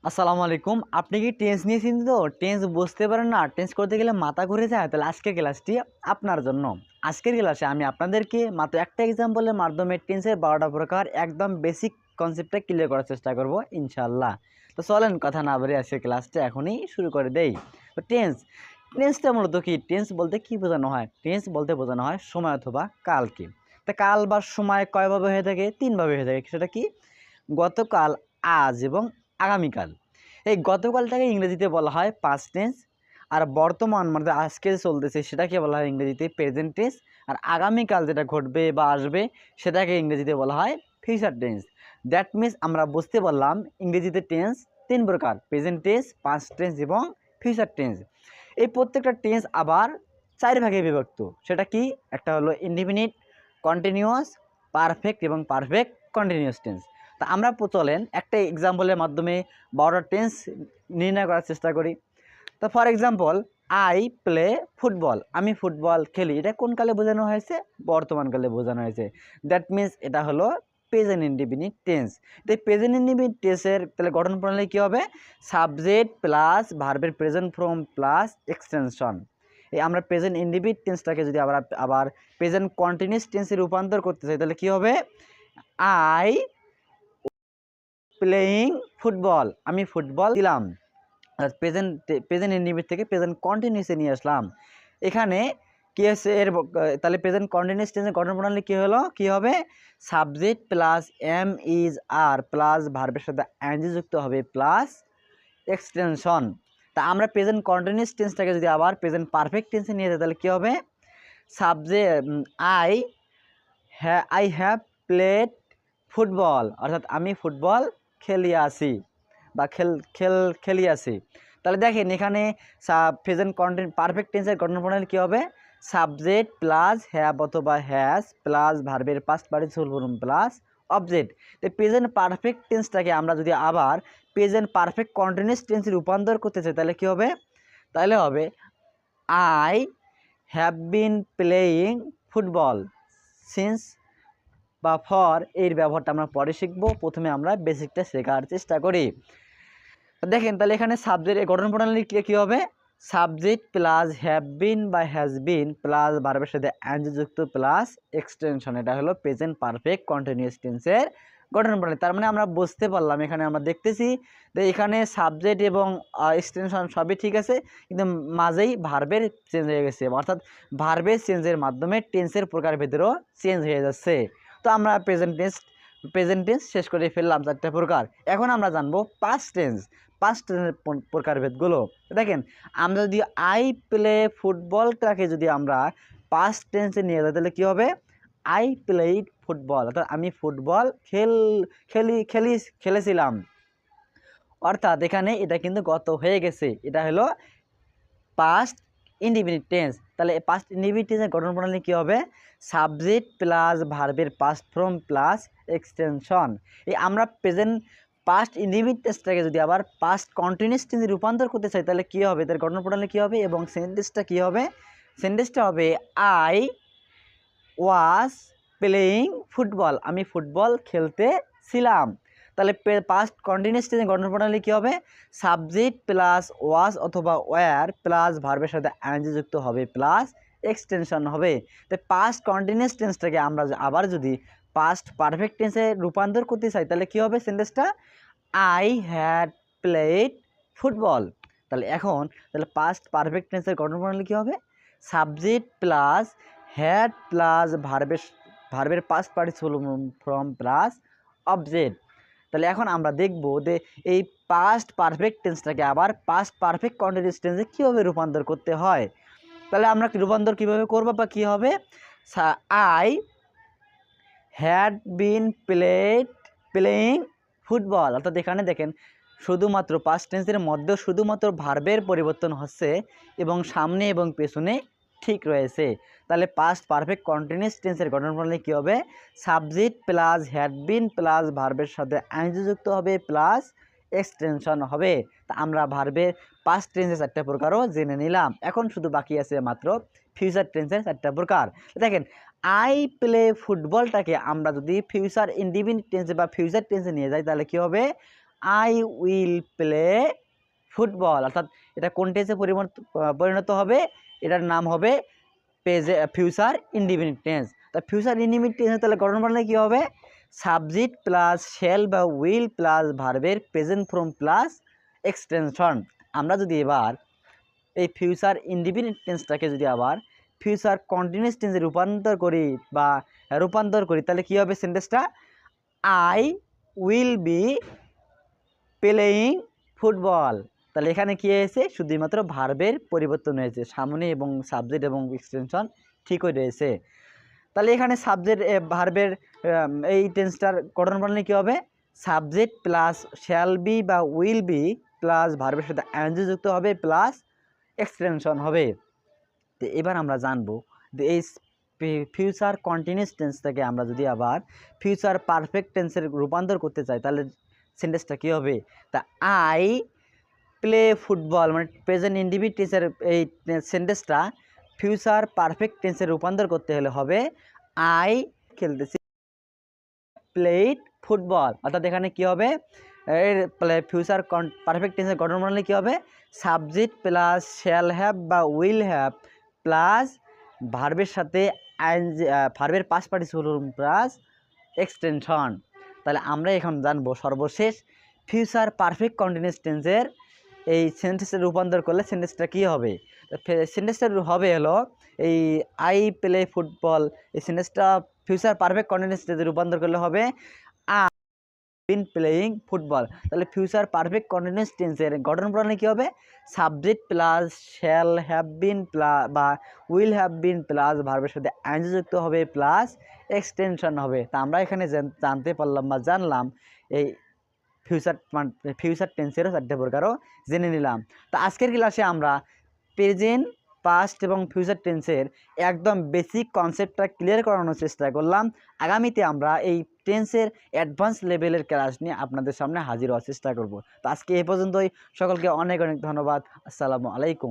আসসালামু আলাইকুম। আপনি কি টেন্স নিয়ে চিন্তিত? টেন্স বুঝতে পারেন না? টেন্স করতে গেলে মাথা ঘুরে যায়? তাহলে আজকের ক্লাসটি আপনার জন্য। আজকের ক্লাসে আমি আপনাদেরকে মাত্র একটা এক্সাম্পলের মাধ্যমে টেন্সের ১২টা প্রকার একদম বেসিক কনসেপ্টটা ক্লিয়ার করার চেষ্টা করব ইনশাআল্লাহ। তো চলেন কথা না বাড়িয়ে আজকের ক্লাসটা এখনই শুরু করে দেই। তো টেন্সটা মূলত কি? টেন্স বলতে কি বোঝানো হয়? টেন্স বলতে বোঝানো হয় সময় অথবা কালকে। তা কাল বা সময় কয়ভাবে হয়ে থাকে? ৩ ভাবে হয়ে থাকে। সেটা কি? গতকাল, আজ এবং আগামীকাল। এই গতকালটাকে ইংরেজিতে বলা হয় পাস্ট টেন্স, আর বর্তমান মানে আজকে চলতেছে সেটাকে বলা হয় ইংরেজিতে প্রেজেন্ট টেন্স, আর আগামীকাল যেটা ঘটবে বা আসবে সেটাকে ইংরেজিতে বলা হয় ফিউচার টেন্স। দ্যাট মিনস আমরা বুঝতে পারলাম ইংরেজিতে টেন্স ৩ প্রকার: প্রেজেন্ট টেন্স, পাস্ট টেন্স এবং ফিউচার টেন্স। এই প্রত্যেকটা টেন্স আবার ৪ ভাগে বিভক্ত। সেটা কি? একটা হলো ইনডিফিনিট, কন্টিনিউয়াস, পারফেক্ট এবং পারফেক্ট কন্টিনিউয়াস টেন্স। তা আমরা চলেন একটা এক্সাম্পলের মাধ্যমে ১২টা টেন্স নির্ণয় করার চেষ্টা করি। তো for example, I play football, আমি ফুটবল খেলি। এটা কোন কালে বোঝানো হয়েছে? বর্তমান কালে বোঝানো হয়েছে। দ্যাট মিনস এটা হলো প্রেজেন্ট ইনডিফিনিট টেন্স। তো এই প্রেজেন্ট ইনডিফিনিট টেন্সের তাহলে গঠন প্রণালী কী হবে? সাবজেক্ট প্লাস ভার্বের প্রেজেন্ট ফর্ম প্লাস এক্সটেনশন। এই আমরা প্রেজেন্ট ইনডিফিনিট টেন্সটাকে যদি আবার প্রেজেন্ট কন্টিনিউয়াস টেন্সে রূপান্তর করতে চাই তাহলে কী হবে? আই প্লেয়িং ফুটবল, আমি ফুটবল দিলাম। প্রেজেন্ট ইনডিফিনিট থেকে প্রেজেন্ট কন্টিনিউয়াসে নিয়ে আসলাম। এখানে কি আছে তাহলে প্রেজেন্ট কন্টিনিউয়াস টেন্সের গঠন প্রণালী কী হলো? কী হবে? Subject plus am is are plus ভার্বের সাথে আইএনজি যুক্ত হবে প্লাস এক্সটেনশন। তা আমরা প্রেজেন্ট কন্টিনিউয়াস টেন্সটাকে যদি আবার প্রেজেন্ট পারফেক্ট টেন্সে নিয়ে যাই তাহলে কী হবে? I I have played football, অর্থাৎ আমি ফুটবল খেলিয়াছি বা খেলিয়াছি। তাহলে দেখেন এখানে প্রেজেন্ট পারফেক্ট টেন্সের গঠন প্রণালী কী হবে? সাবজেক্ট প্লাস হ্যাভ অথবা হ্যাজ প্লাস ভার্বের past participle form plus object. তো প্রেজেন্ট পারফেক্ট টেন্সটাকে আমরা যদি আবার প্রেজেন্ট পারফেক্ট কন্টিনিউয়াস টেন্সে রূপান্তর করতে চাই তাহলে কী হবে? তাহলে হবে I have been playing football since বা ফর এর ব্যবহারটা আমরা পরে শিখব। প্রথমে আমরা বেসিকটা শেখার চেষ্টা করি। দেখেন তাহলে এখানে সাবজেক্টের গঠন প্রণালী কী হবে? সাবজেক্ট প্লাস হ্যাভ বিন বা হ্যাজ বিন প্লাস ভার্বের সাথে অ্যানজি যুক্ত প্লাস এক্সটেনশন। এটা হলো প্রেজেন্ট পারফেক্ট কন্টিনিউয়াস টেন্সের গঠন প্রণালী। তার মানে আমরা বুঝতে পারলাম এখানে আমরা দেখতেছি যে এখানে সাবজেক্ট এবং এক্সটেনশন সবই ঠিক আছে, কিন্তু মাঝেই ভার্বের চেঞ্জ হয়ে গেছে, অর্থাৎ ভার্বের চেঞ্জের মাধ্যমে টেন্সের প্রকারভেদেরও চেঞ্জ হয়ে যাচ্ছে। তো আমরা প্রেজেন্ট টেন্স শেষ করে ফেললাম 4টা প্রকার। এখন আমরা জানবো পাস্ট টেন্সের প্রকারভেদগুলো। দেখেন আমরা যদি আই প্লে ফুটবলটাকে যদি আমরা পাস্ট টেন্সে নিয়ে যাই তাহলে কী হবে? আই প্লেইড ফুটবল, অর্থাৎ আমি ফুটবল খেলেছিলাম। অর্থাৎ এখানে এটা কিন্তু গত হয়ে গেছে, এটা হলো পাস্ট ইনডিফিনিট টেন্স। তাহলে পাস্ট ইনডিফিনিট টেন্সের গঠন প্রণালী কী হবে? সাবজেক্ট প্লাস ভার্বের পাস্ট ফর্ম প্লাস এক্সটেনশন। এই আমরা প্রেজেন্ট পাস্ট ইনডিফিনিট টেন্সটাকে যদি আবার পাস্ট কন্টিনিউয়াস টেন্সে রূপান্তর করতে চাই তাহলে কী হবে? তার গঠন প্রণালী কী হবে এবং সেন্টেন্সটা কী হবে? সেন্টেন্সটা হবে আই ওয়াজ প্লেয়িং ফুটবল, আমি ফুটবল খেলতেছিলাম। তাহলে পাস্ট কন্টিনিউয়াস টেন্সের গঠন প্রণালী কী হবে? সাবজেক্ট প্লাস ওয়াজ অথবা ওয়্যার প্লাস ভার্বের সাথে আইএনজি যুক্ত হবে প্লাস এক্সটেনশন হবে। তো পাস্ট কন্টিনিউয়াস টেন্সটাকে আমরা আবার যদি পাস্ট পারফেক্ট টেন্সে রূপান্তর করতে চাই তাহলে কী হবে সেন্টেন্সটা? I had played football. তাহলে পাস্ট পারফেক্ট টেন্সের গঠন প্রণালী কী হবে? সাবজেক্ট প্লাস হ্যাড প্লাস ভার্বের past participle form plus object. তাহলে এখন আমরা দেখব যে এই পাস্ট পারফেক্ট টেন্সটাকে আবার পাস্ট পারফেক্ট কন্টিনিউয়াস টেন্সে কীভাবে রূপান্তর করতে হয়। তাহলে আমরা রূপান্তর কীভাবে করব বা কী হবে? I had been playing football, অর্থাৎ এখানে দেখেন শুধুমাত্র পাস্ট টেন্সের মধ্যে শুধুমাত্র ভার্বের পরিবর্তন হচ্ছে এবং সামনে এবং পেছনে ঠিক রয়েছে। তাহলে পাস্ট পারফেক্ট কন্টিনিউয়াস টেন্সের গঠন প্রণালী কী হবে? Subject plus had been plus ভার্বের সাথে আইএনজি যুক্ত হবে প্লাস এক্সটেনশন হবে। তা আমরা ভার্বের পাস্ট টেন্সের 4টা প্রকারও জেনে নিলাম। এখন শুধু বাকি আছে মাত্র ফিউচার টেন্সের 4টা প্রকার। দেখেন আই প্লে ফুটবলটাকে আমরা যদি ফিউচার ইনডিফিনিট টেন্সে বা ফিউচার টেন্সে নিয়ে যাই তাহলে কী হবে? আই উইল প্লে ফুটবল, অর্থাৎ এটা কোন টেন্সে পরিণত হবে, এটার নাম হবে ফিউচার ইনডিফিনিট টেন্স। তা ফিউচার ইনডিফিনিট টেন্স তাহলে গঠন প্রণালী কী হবে, সাবজেক্ট প্লাস শ্যাল বা উইল প্লাস ভার্বের প্রেজেন্ট ফর্ম প্লাস এক্সটেনশন। আমরা যদি এবার এই ফিউচার ইনডিফিনিট টেন্সটাকে যদি আবার ফিউচার কন্টিনিউয়াস টেন্সে রূপান্তর করি তাহলে কী হবে সেন্টেন্সটা, I will be playing football. তাহলে এখানে কী হয়েছে, শুধুমাত্র ভার্বের পরিবর্তন হয়েছে, সামনে এবং সাবজেক্ট এবং এক্সটেনশন ঠিকই রয়েছে। তাহলে এখানে সাবজেক্ট ভার্বের এই টেন্সটার গঠন প্রণালী কী হবে, সাবজেক্ট প্লাস শ্যাল বি বা উইল বি প্লাস ভার্বের সাথে আইএনজি যুক্ত হবে প্লাস এক্সটেনশন হবে। তো এবার আমরা জানবো যে এই ফিউচার কন্টিনিউয়াস টেন্স থেকে আমরা যদি আবার ফিউচার পারফেক্ট টেন্সের রূপান্তর করতে চাই তাহলে সেন্টেন্সটা কী হবে, তা আই প্লে ফুটবল মানে প্রেজেন্ট ইনডিফিনিট টেন্সের এই সেন্টেন্সটা ফিউচার পারফেক্ট টেন্সে রূপান্তর করতে হলে হবে আই খেলতেছি প্লেড ফুটবল। অর্থাৎ এখানে কী হবে, এর ফিউচার পারফেক্ট টেন্সের গঠন প্রণালী কী হবে, সাবজেক্ট প্লাস শ্যাল হ্যাভ বা উইল হ্যাভ প্লাস ভার্বের সাথে ভার্বের পাস্ট পার্টিসিপল প্লাস এক্সটেনশন। তাহলে আমরা এখন জানবো সর্বশেষ ফিউচার পারফেক্ট কন্টিনিউয়াস টেন্সের এই সেন্টেন্সে রূপান্তর করলে সেন্টেন্সটা কী হবে। সেন্টেন্সটা হবে হলো এই আই প্লে ফুটবল, এই সেন্টেন্সটা ফিউচার পারফেক্ট কন্টিনিউয়াস টেন্সে রূপান্তর করলে হবে আই বিন প্লেয়িং ফুটবল। তাহলে ফিউচার পারফেক্ট কন্টিনিউয়াস টেন্সের গঠন প্রণালী কী হবে, subject plus shall have been plus বা উইল হ্যাভ বিন প্লাস ভার্বের সাথে আইএনজি যুক্ত হবে প্লাস এক্সটেনশন হবে। তা আমরা এখানে জানতে পারলাম বা জানলাম এই ফিউচার টেন্সেরও 4টে প্রকারও জেনে নিলাম। তো আজকের ক্লাসে আমরা প্রেজেন্ট, পাস্ট এবং ফিউচার টেন্সের একদম বেসিক কনসেপ্টটা ক্লিয়ার করানোর চেষ্টা করলাম। আগামীতে আমরা এই টেন্সের অ্যাডভান্স লেভেলের ক্লাস নিয়ে আপনাদের সামনে হাজির হওয়ার চেষ্টা করব। তো আজকে এ পর্যন্তই, সকলকে অনেক অনেক ধন্যবাদ। আসসালামু আলাইকুম।